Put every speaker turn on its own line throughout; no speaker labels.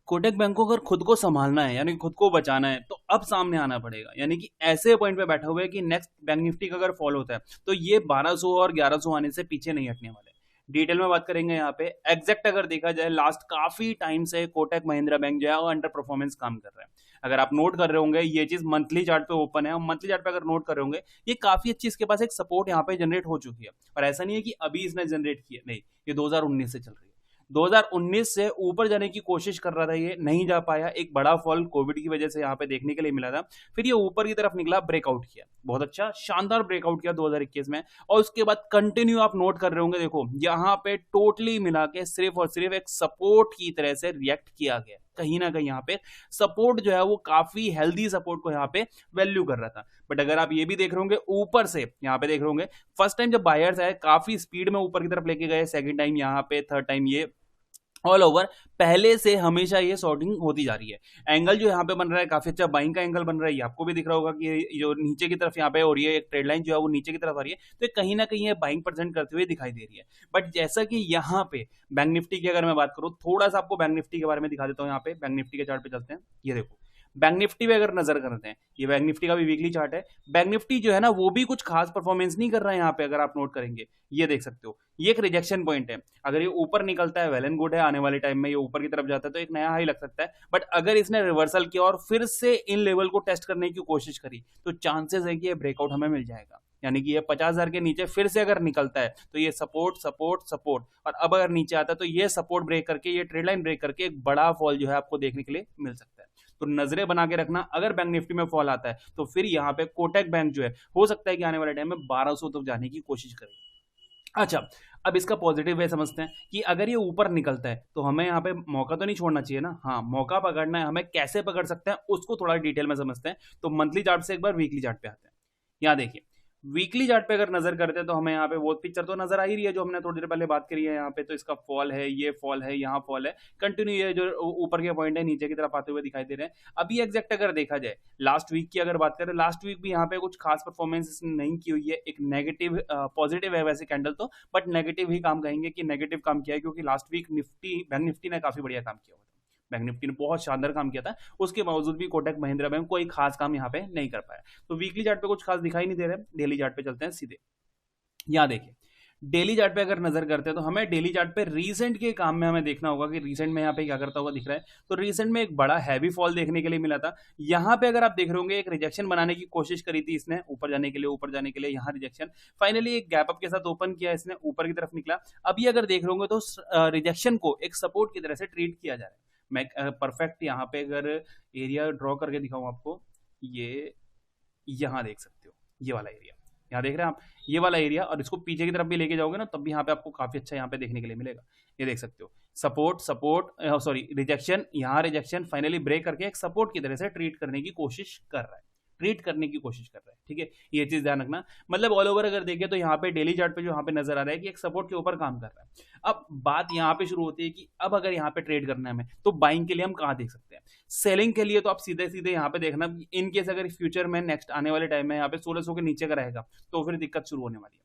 Kotak bank को अगर खुद को संभालना है यानी खुद को बचाना है तो अब सामने आना पड़ेगा, यानी कि ऐसे पॉइंट पे बैठा हुआ है कि नेक्स्ट बैंक निफ्टी का अगर फॉल होता है तो ये 1200 और 1100 आने से पीछे नहीं हटने वाले। डिटेल में बात करेंगे यहाँ पे। एग्जैक्ट अगर देखा जाए लास्ट काफी टाइम से कोटक महिंद्रा बैंक जो है वो अंडर परफॉर्मेंस काम कर रहा है। अगर आप नोट कर रहे होंगे ये चीज मंथली चार्ट पे ओपन है, और मंथली चार्ट पे अगर नोट कर रहे होंगे ये काफी अच्छी इसके पास एक सपोर्ट यहाँ पे जनरेट हो चुकी है। और ऐसा नहीं है कि अभी इसने जनरेट किया, नहीं, ये 2019 से चल रही है। 2019 से ऊपर जाने की कोशिश कर रहा था, ये नहीं जा पाया। एक बड़ा फॉल कोविड की वजह से यहाँ पे देखने के लिए मिला था। फिर ये ऊपर की तरफ निकला, ब्रेकआउट किया, बहुत अच्छा शानदार ब्रेकआउट किया 2021 में। और उसके बाद कंटिन्यू आप नोट कर रहे होंगे, देखो यहाँ पे टोटली मिला के सिर्फ और सिर्फ एक सपोर्ट की तरह से रिएक्ट किया गया। कहीं ना कहीं यहाँ पे सपोर्ट जो है वो काफी हेल्दी सपोर्ट को यहाँ पे वैल्यू कर रहा था। बट अगर आप ये भी देख रहे होंगे ऊपर से यहाँ पे देख रहे होंगे, फर्स्ट टाइम जब बायर्स आए काफी स्पीड में ऊपर की तरफ लेके गए, सेकंड टाइम यहाँ पे, थर्ड टाइम ये ऑल ओवर पहले से हमेशा ये शॉर्टिंग होती जा रही है। एंगल जो यहाँ पे बन रहा है काफी अच्छा बाइंग का एंगल बन रहा है, ये आपको भी दिख रहा होगा कि जो नीचे की तरफ यहाँ पे हो रही है, एक ट्रेड लाइन जो है वो नीचे की तरफ आ रही है, तो कहीं ना कहीं ये बाइंग परसेंट करते हुए दिखाई दे रही है। बट जैसा कि यहाँ पे बैंक निफ्टी की अगर मैं बात करूँ, थोड़ा सा आपको बैंक निफ्टी के बारे में दिखा देता हूँ। यहाँ पे बैंक निफ्टी के चार्ट पे चलते हैं, ये देखो बैंक निफ्टी पे अगर नजर करते हैं, ये बैंक निफ्टी का भी वीकली चार्ट है। बैंक निफ्टी जो है ना वो भी कुछ खास परफॉर्मेंस नहीं कर रहा है यहाँ पे, अगर आप नोट करेंगे ये देख सकते हो, ये एक रिजेक्शन पॉइंट है। अगर ये ऊपर निकलता है वेल एंड गुड है, आने वाले टाइम में ये ऊपर की तरफ जाता है तो एक नया हाई लग सकता है। बट अगर इसने रिवर्सल किया और फिर से इन लेवल को टेस्ट करने की कोशिश करी तो चांसेस है कि ये ब्रेकआउट हमें मिल जाएगा। यानी कि ये 50,000 के नीचे फिर से अगर निकलता है तो ये सपोर्ट सपोर्ट सपोर्ट, और अब अगर नीचे आता है तो ये सपोर्ट ब्रेक करके, ये ट्रेड लाइन ब्रेक करके एक बड़ा फॉल जो है आपको देखने के लिए मिल सकता है। तो नजरें बना के रखना, अगर बैंक निफ्टी में फॉल आता है तो फिर यहाँ पे कोटक बैंक जो है हो सकता है कि आने वाले टाइम में 1200 तक जाने की कोशिश करे। अच्छा, अब इसका पॉजिटिव वे समझते हैं कि अगर ये ऊपर निकलता है तो हमें यहाँ पे मौका तो नहीं छोड़ना चाहिए ना। हाँ, मौका पकड़ना है, हमें कैसे पकड़ सकते हैं उसको थोड़ा डिटेल में समझते हैं। तो मंथली चार्ट से एक बार वीकली चार्ट पे आते हैं। यहाँ देखिए वीकली चार्ट पे अगर नजर करते हैं तो हमें यहाँ पे वो पिक्चर तो नजर आ ही रही है जो हमने थोड़ी देर पहले बात करी है। यहाँ पे तो इसका फॉल है, ये फॉल है, यहाँ फॉल है, कंटिन्यू ये जो ऊपर के पॉइंट है नीचे की तरफ आते हुए दिखाई दे रहे हैं। अभी एग्जैक्ट अगर देखा जाए लास्ट वीक की अगर बात करें, लास्ट वीक भी यहाँ पे कुछ खास परफॉर्मेंस नहीं की हुई है। एक नेगेटिव पॉजिटिव है वैसे कैंडल तो, बट नेगेटिव ही काम कहेंगे कि नेगेटिव काम किया है, क्योंकि last week Nifty bank Nifty ने काफी बढ़िया काम किया हुआ था। बैंक निफ्टी ने बहुत शानदार काम किया था, उसके बावजूद भी कोटक महिंद्रा बैंक कोई खास काम यहाँ पे नहीं कर पाया। तो वीकली चार्ट पे कुछ खास दिखाई नहीं दे रहा है। डेली चार्ट पे चलते हैं सीधे। यहाँ देखिए डेली चार्ट पे अगर नजर करते हैं तो हमें डेली चार्ट पे रीसेंट के काम में हमें देखना होगा कि रीसेंट में यहाँ पे क्या करता हुआ दिख रहा है। तो रीसेंट में एक बड़ा हैवी फॉल देखने के लिए मिला था। यहाँ पे अगर आप देख रहे होंगे एक रिजेक्शन बनाने की कोशिश करी थी इसने, ऊपर जाने के लिए, ऊपर जाने के लिए, यहाँ रिजेक्शन, फाइनली एक गैप अप के साथ ओपन किया इसने, ऊपर की तरफ निकला। अभी अगर देख रहे होंगे तो रिजेक्शन को एक सपोर्ट की तरह से ट्रीट किया जा रहा है। मैं परफेक्ट यहाँ पे अगर एरिया ड्रॉ करके दिखाऊं आपको, ये यहाँ देख सकते हो, ये वाला एरिया यहाँ देख रहे हैं आप, ये वाला एरिया, और इसको पीछे की तरफ भी लेके जाओगे ना तब भी यहाँ पे आपको काफी अच्छा यहाँ पे देखने के लिए मिलेगा। ये देख सकते हो सपोर्ट सपोर्ट सॉरी रिजेक्शन, यहाँ रिजेक्शन, फाइनली ब्रेक करके एक सपोर्ट की तरह से ट्रीट करने की कोशिश कर रहा है, ट्रीट करने की कोशिश कर रहा है। ठीक है, ये चीज ध्यान रखना। मतलब ऑल ओवर अगर देखें तो यहाँ पे डेली चार्ट पे जो यहाँ पे नजर आ रहा है कि एक सपोर्ट के ऊपर काम कर रहा है। अब बात यहाँ पे शुरू होती है कि अब अगर यहाँ पे ट्रेड करना है हमें तो बाइंग के लिए हम कहाँ देख सकते हैं। सेलिंग के लिए तो आप सीधे सीधे यहाँ पे देखना, इन केस अगर फ्यूचर में नेक्स्ट आने वाले टाइम में यहाँ पे 1600 के नीचे का रहेगा तो फिर दिक्कत शुरू होने वाली है।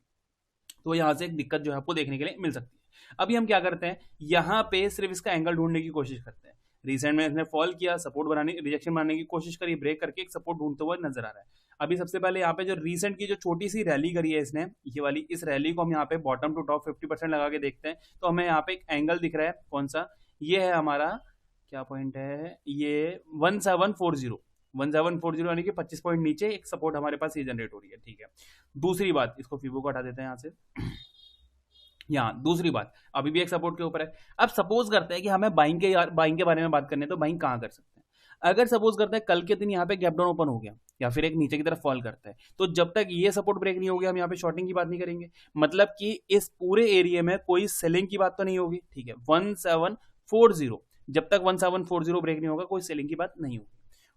तो यहाँ से एक दिक्कत जो है आपको देखने के लिए मिल सकती है। अभी हम क्या करते हैं, यहाँ पे सिर्फ इसका एंगल ढूंढने की कोशिश करते हैं। रिसेंट में इसने फॉल किया, सपोर्ट बनाने, रिजेक्शन बनाने की कोशिश करी, ब्रेक करके एक सपोर्ट ढूंढते हुए नजर आ रहा है। अभी सबसे पहले यहाँ पे जो रिसेंट की जो छोटी सी रैली करी है इसने, ये वाली, इस रैली को हम यहाँ पे बॉटम टू टॉप 50% लगा के देखते हैं तो हमें यहाँ पे एक एंगल दिख रहा है। कौन सा, ये है हमारा, क्या पॉइंट है ये, 1740 यानी कि 25 पॉइंट नीचे एक सपोर्ट हमारे पास ये जनरेट हो रही है। ठीक है, दूसरी बात, इसको फीबो को हटा देते हैं यहाँ से। यहाँ दूसरी बात, अभी भी एक सपोर्ट के ऊपर है। अब सपोज करते हैं कि हमें बाइंग के बारे में बात करनी है, तो बाइंग कहाँ कर सकते हैं। अगर सपोज करते हैं कल के दिन यहाँ पे गैप डाउन ओपन हो गया या फिर एक नीचे की तरफ फॉल करता है, तो जब तक ये सपोर्ट ब्रेक नहीं हो गया हम यहाँ पे शॉर्टिंग की बात नहीं करेंगे। मतलब कि इस पूरे एरिया में कोई सेलिंग की बात तो नहीं होगी। ठीक है, 1740, जब तक 1740 ब्रेक नहीं होगा कोई सेलिंग की बात नहीं होगी।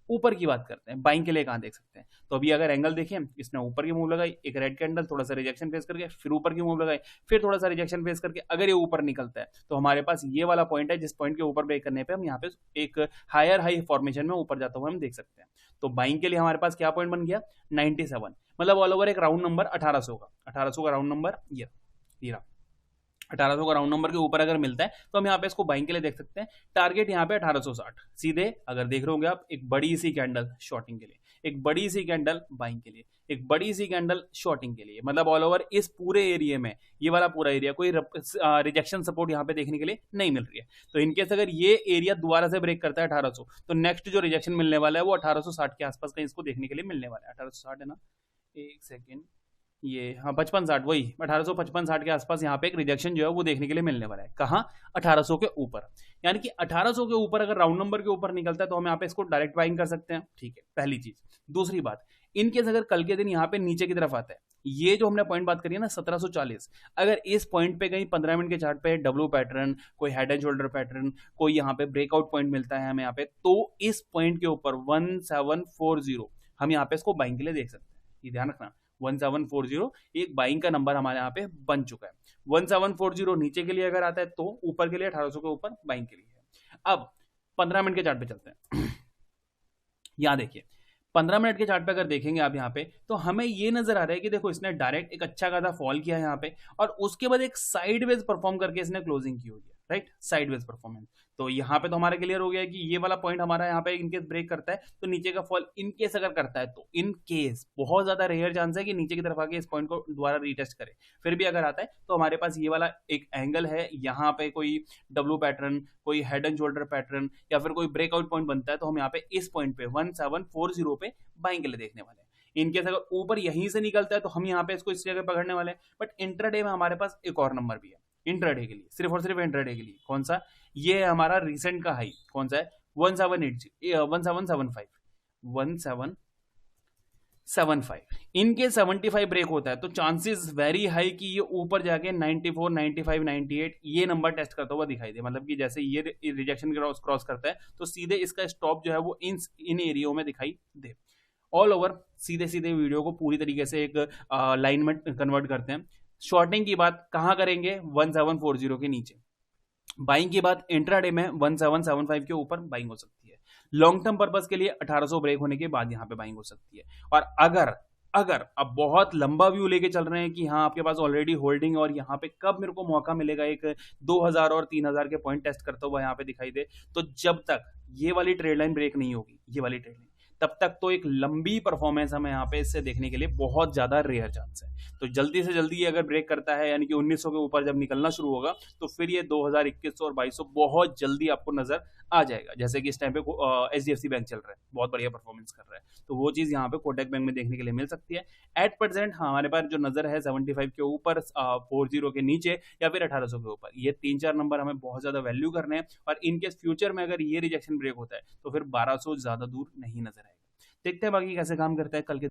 ऊपर की बात करते हैं, बाइंग के लिए कहाँ देख सकते हैं। तो अभी अगर एंगल देखें, इसने ऊपर की मूव लगाई, एक रेड कैंडल, थोड़ा सा रिजेक्शन फेस करके, फिर ऊपर की मूव लगाई, फिर थोड़ा सा रिजेक्शन फेस करके अगर ये ऊपर निकलता है तो हमारे पास ये वाला पॉइंट है जिस पॉइंट के ऊपर ब्रेक करने पे हम यहाँ पे एक हायर हाई फॉर्मेशन में ऊपर जाता हुआ हम देख सकते हैं। तो बाइंग के लिए हमारे पास क्या पॉइंट बन गया, 97, मतलब ऑल ओवर एक राउंड नंबर 1800 का, 1800 का राउंड नंबर ये रहा। 1800 का राउंड नंबर के ऊपर अगर मिलता है तो हम यहाँ पे इसको बाइंग के लिए देख सकते हैं। टारगेट यहाँ पे 1860 सीधे अगर देख रहे होंगे आप, एक बड़ी सी कैंडल शॉर्टिंग के लिए, एक बड़ी सी कैंडल बाइंग के लिए, एक बड़ी सी कैंडल शॉर्टिंग के लिए, मतलब ऑल ओवर इस पूरे एरिया में ये वाला पूरा एरिया कोई रिजेक्शन सपोर्ट यहाँ पे देखने के लिए नहीं मिल रही है। तो इनकेस अगर ये एरिया दोबारा से ब्रेक करता है 1800, तो नेक्स्ट जो रिजेक्शन मिलने वाला है वो 1860 के आसपास कहीं इसको देखने के लिए मिलने वाला है। 1860 है ना, एक सेकेंड, ये हाँ 55-60, वही 1855-60 के आसपास यहाँ पे एक रिजेक्शन जो है वो देखने के लिए मिलने वाला है। कहाँ? 1800 के ऊपर। यानी कि 1800 के ऊपर अगर राउंड नंबर के ऊपर निकलता है तो हम यहाँ पे इसको डायरेक्ट बाइंग कर सकते हैं। ठीक है, पहली चीज। दूसरी बात, इनकेस अगर कल के दिन यहाँ पे नीचे की तरफ आता है, ये जो हमने पॉइंट बात करी है ना 1740, अगर इस पॉइंट पे कहीं 15 मिनट के चार्ट पे डब्ल्यू पैटर्न, कोई हेड एंड शोल्डर पैटर्न, कोई यहाँ पे ब्रेकआउट पॉइंट मिलता है हमें यहाँ पे, तो इस पॉइंट के ऊपर 1740 हम यहाँ पे इसको बाइंग के लिए देख सकते हैं। ये ध्यान रखना, 1740 एक बाइंग का नंबर हमारे यहाँ पे बन चुका है। 1740 नीचे के लिए अगर आता है तो ऊपर के लिए 1800 के ऊपर बाइंग के लिए है। अब 15 मिनट के चार्ट पे चलते हैं। यहाँ देखिए 15 मिनट के चार्ट पे अगर देखेंगे आप यहाँ पे, तो हमें ये नजर आ रहा है कि देखो इसने डायरेक्ट एक अच्छा खासा फॉल किया है यहाँ पे, और उसके बाद एक साइडवेज परफॉर्म करके इसने क्लोजिंग की हुई है, राइट, साइडवेज परफॉर्मेंस। तो यहाँ पे तो हमारा क्लियर हो गया है कि ये वाला पॉइंट हमारा यहाँ पे इनकेस ब्रेक करता है तो नीचे का फॉल इनकेस अगर करता है तो इन केस बहुत ज्यादा रेयर चांस है कि नीचे की तरफ आके इस पॉइंट को दोबारा रीटेस्ट करे। फिर भी अगर आता है तो हमारे पास ये वाला एक एंगल है, यहाँ पे कोई डब्ल्यू पैटर्न, कोई हेड एंड शोल्डर पैटर्न, या फिर कोई ब्रेकआउट पॉइंट बनता है तो हम यहाँ पे इस पॉइंट पे 1740 पे बाइंग के लिए देखने वाले हैं। इनकेस अगर ऊपर यहीं से निकलता है तो हम यहाँ पे इसको इस जगह पकड़ने वाले हैं। बट इंट्राडे में हमारे पास एक और नंबर भी है इंट्राडे के लिए, सिर्फ और सिर्फ इंट्राडे के लिए। कौन सा? ये है हमारा रिसेंट का हाई, कौन सा है? 1775 1775। इनके 75 ब्रेक होता है तो चांसेस वेरी हाई कि ये ऊपर जाके 94, 95, 98 ये नंबर टेस्ट करता हुआ दिखाई दे। मतलब कि जैसे ये रिजेक्शन क्रॉस करता है तो सीधे इसका स्टॉप जो है वो इन एरियो में दिखाई दे। ऑल ओवर सीधे सीधे वीडियो को पूरी तरीके से एक लाइन में कन्वर्ट करते हैं। शॉर्टिंग की बात कहां करेंगे? 1740 के नीचे। बाइंग की बात इंट्राडे में 1775 के ऊपर बाइंग हो सकती है। लॉन्ग टर्म पर्पस के लिए 1800 ब्रेक होने के बाद यहां पे बाइंग हो सकती है। और अगर अब बहुत लंबा व्यू लेके चल रहे हैं कि हाँ आपके पास ऑलरेडी होल्डिंग और यहाँ पे कब मेरे को मौका मिलेगा एक 2000 और 3000 के पॉइंट टेस्ट करता हुआ यहाँ पे दिखाई दे, तो जब तक ये वाली ट्रेड लाइन ब्रेक नहीं होगी, ये वाली ट्रेड लाइन, तब तक तो एक लंबी परफॉर्मेंस हमें यहाँ पे इससे देखने के लिए बहुत ज्यादा रेयर चांस है। तो जल्दी से जल्दी ये अगर ब्रेक करता है, यानी कि 1900 के ऊपर जब निकलना शुरू होगा, तो फिर ये 2000, 2100 और 2200 बहुत जल्दी आपको नजर आ जाएगा। जैसे कि इस टाइम पे एचडीएफसी बैंक चल रहा है, बहुत बढ़िया परफॉर्मेंस कर रहा है, तो वो चीज यहाँ पे कोटक बैंक में देखने के लिए मिल सकती है। एट प्रेजेंट हमारे पास जो नजर है 75 के ऊपर, 40 के नीचे, या फिर 1800 के ऊपर, ये 3-4 नंबर हमें बहुत ज्यादा वैल्यू करने हैं। और इनकेस फ्यूचर में अगर ये रिजेक्शन ब्रेक होता है तो फिर 1200 ज्यादा दूर नहीं नजर आएगा। देखते हैं बाकी कैसे काम करता है कल के